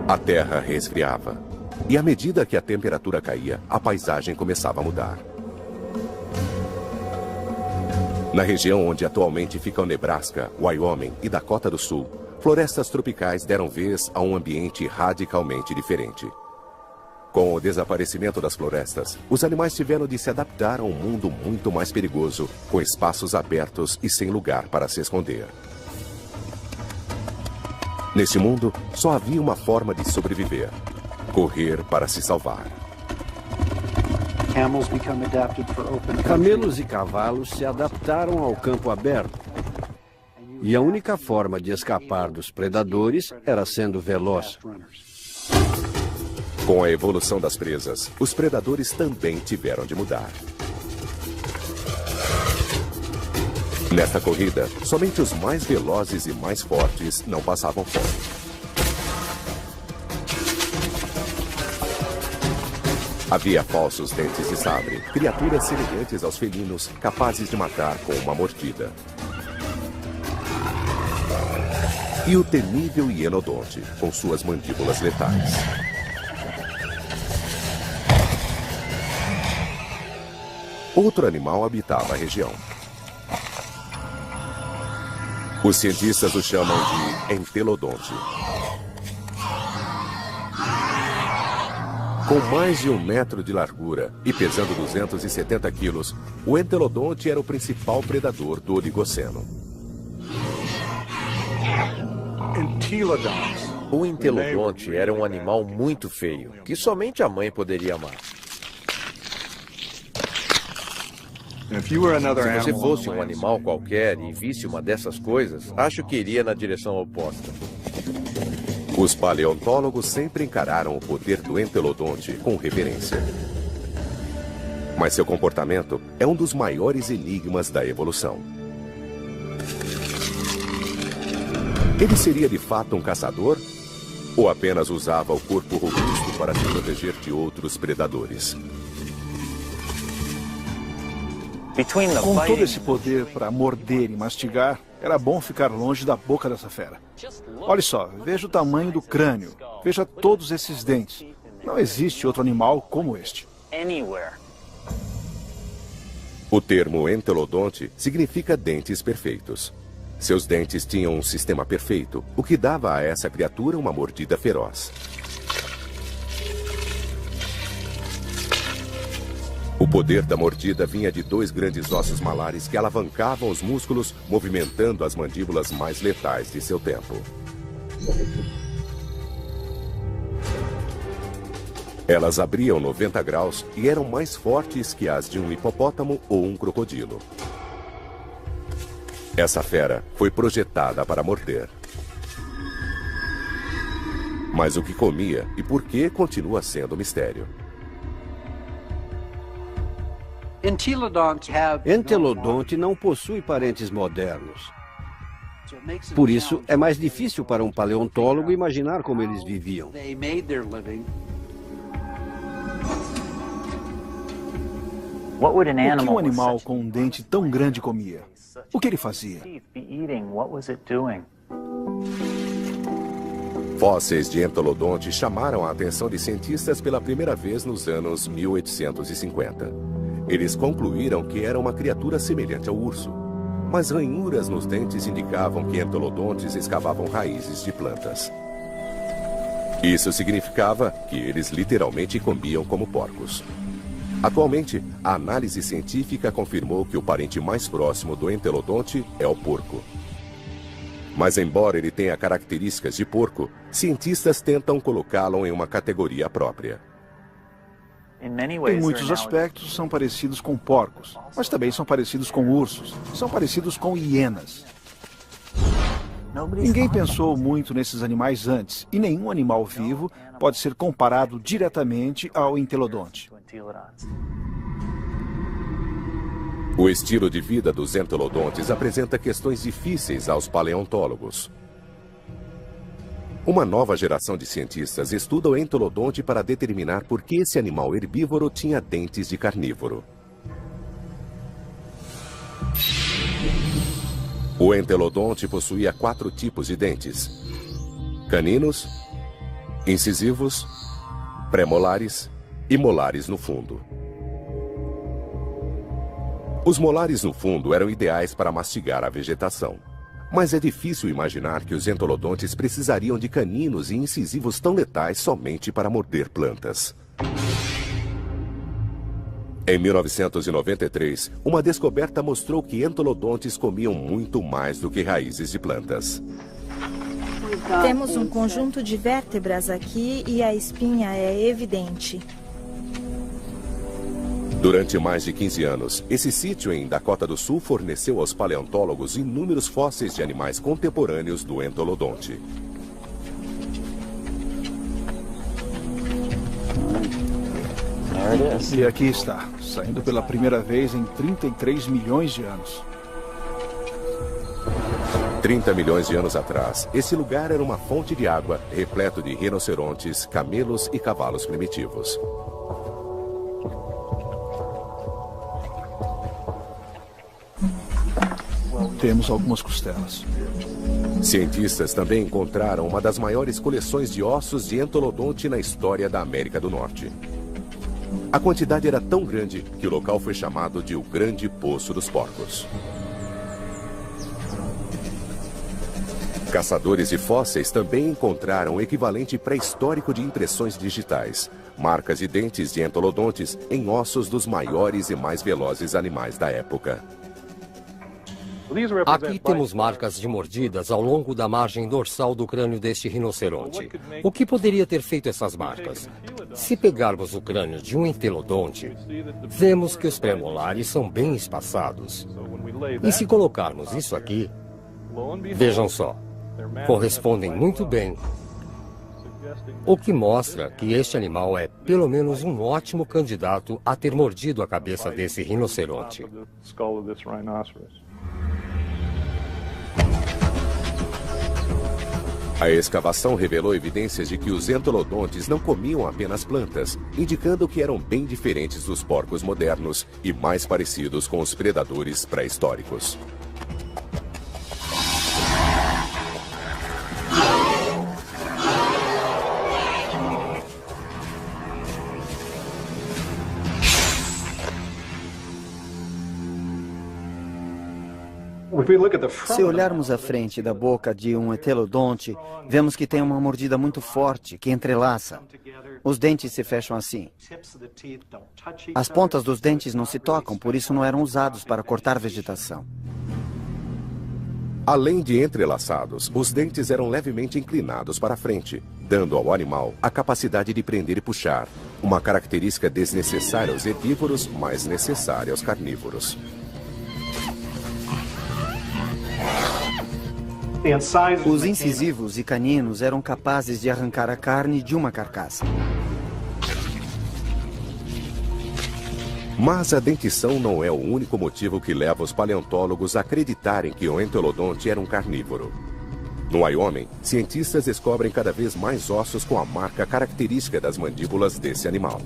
A terra resfriava. E à medida que a temperatura caía, a paisagem começava a mudar. Na região onde atualmente ficam Nebraska, Wyoming e Dakota do Sul, florestas tropicais deram vez a um ambiente radicalmente diferente. Com o desaparecimento das florestas, os animais tiveram de se adaptar a um mundo muito mais perigoso, com espaços abertos e sem lugar para se esconder. Neste mundo, só havia uma forma de sobreviver: correr para se salvar. Camelos e cavalos se adaptaram ao campo aberto. E a única forma de escapar dos predadores era sendo veloz. Com a evolução das presas, os predadores também tiveram de mudar. Nesta corrida, somente os mais velozes e mais fortes não passavam fome. Havia falsos dentes de sabre, criaturas semelhantes aos felinos, capazes de matar com uma mordida. E o temível hienodonte, com suas mandíbulas letais. Outro animal habitava a região. Os cientistas o chamam de entelodonte. Com mais de 1 metro de largura e pesando 270 quilos, o entelodonte era o principal predador do Oligoceno. O entelodonte era um animal muito feio, que somente a mãe poderia amar. Se você fosse um animal qualquer e visse uma dessas coisas, acho que iria na direção oposta. Os paleontólogos sempre encararam o poder do entelodonte com reverência. Mas seu comportamento é um dos maiores enigmas da evolução. Ele seria de fato um caçador? Ou apenas usava o corpo robusto para se proteger de outros predadores? Com todo esse poder para morder e mastigar, era bom ficar longe da boca dessa fera. Olhe só, veja o tamanho do crânio, veja todos esses dentes. Não existe outro animal como este. O termo entelodonte significa dentes perfeitos. Seus dentes tinham um sistema perfeito, o que dava a essa criatura uma mordida feroz. O poder da mordida vinha de 2 grandes ossos malares que alavancavam os músculos, movimentando as mandíbulas mais letais de seu tempo. Elas abriam 90 graus e eram mais fortes que as de um hipopótamo ou um crocodilo. Essa fera foi projetada para morder. Mas o que comia e por que continua sendo um mistério. Entelodonte não possui parentes modernos. Por isso, é mais difícil para um paleontólogo imaginar como eles viviam. O que um animal com um dente tão grande comia? O que ele fazia? Fósseis de entelodonte chamaram a atenção de cientistas pela primeira vez nos anos 1850. Eles concluíram que era uma criatura semelhante ao urso, mas ranhuras nos dentes indicavam que entelodontes escavavam raízes de plantas. Isso significava que eles literalmente comiam como porcos. Atualmente, a análise científica confirmou que o parente mais próximo do entelodonte é o porco. Mas embora ele tenha características de porco, cientistas tentam colocá-lo em uma categoria própria. Em muitos aspectos são parecidos com porcos, mas também são parecidos com ursos, são parecidos com hienas. Ninguém pensou muito nesses animais antes, e nenhum animal vivo pode ser comparado diretamente ao entelodonte. O estilo de vida dos entelodontes apresenta questões difíceis aos paleontólogos. Uma nova geração de cientistas estuda o entelodonte para determinar por que esse animal herbívoro tinha dentes de carnívoro. O entelodonte possuía 4 tipos de dentes: caninos, incisivos, pré-molares e molares no fundo. Os molares no fundo eram ideais para mastigar a vegetação. Mas é difícil imaginar que os entolodontes precisariam de caninos e incisivos tão letais somente para morder plantas. Em 1993, uma descoberta mostrou que entolodontes comiam muito mais do que raízes de plantas. Temos um conjunto de vértebras aqui e a espinha é evidente. Durante mais de 15 anos, esse sítio em Dakota do Sul forneceu aos paleontólogos inúmeros fósseis de animais contemporâneos do entolodonte. E aqui está, saindo pela primeira vez em 33 milhões de anos. 30 milhões de anos atrás, esse lugar era uma fonte de água, repleto de rinocerontes, camelos e cavalos primitivos. Temos algumas costelas. Cientistas também encontraram uma das maiores coleções de ossos de entolodonte na história da América do Norte. A quantidade era tão grande que o local foi chamado de o Grande Poço dos Porcos. Caçadores de fósseis também encontraram o equivalente pré-histórico de impressões digitais, marcas de dentes de entolodontes em ossos dos maiores e mais velozes animais da época. Aqui temos marcas de mordidas ao longo da margem dorsal do crânio deste rinoceronte. O que poderia ter feito essas marcas? Se pegarmos o crânio de um entelodonte, vemos que os pré-molares são bem espaçados. E se colocarmos isso aqui, vejam só, correspondem muito bem. O que mostra que este animal é pelo menos um ótimo candidato a ter mordido a cabeça desse rinoceronte. A escavação revelou evidências de que os entolodontes não comiam apenas plantas, indicando que eram bem diferentes dos porcos modernos e mais parecidos com os predadores pré-históricos. Se olharmos a frente da boca de um entelodonte, vemos que tem uma mordida muito forte, que entrelaça. Os dentes se fecham assim. As pontas dos dentes não se tocam, por isso não eram usados para cortar vegetação. Além de entrelaçados, os dentes eram levemente inclinados para frente, dando ao animal a capacidade de prender e puxar, uma característica desnecessária aos herbívoros, mas necessária aos carnívoros. Os incisivos e caninos eram capazes de arrancar a carne de uma carcaça. Mas a dentição não é o único motivo que leva os paleontólogos a acreditarem que o entolodonte era um carnívoro. No Wyoming, cientistas descobrem cada vez mais ossos com a marca característica das mandíbulas desse animal.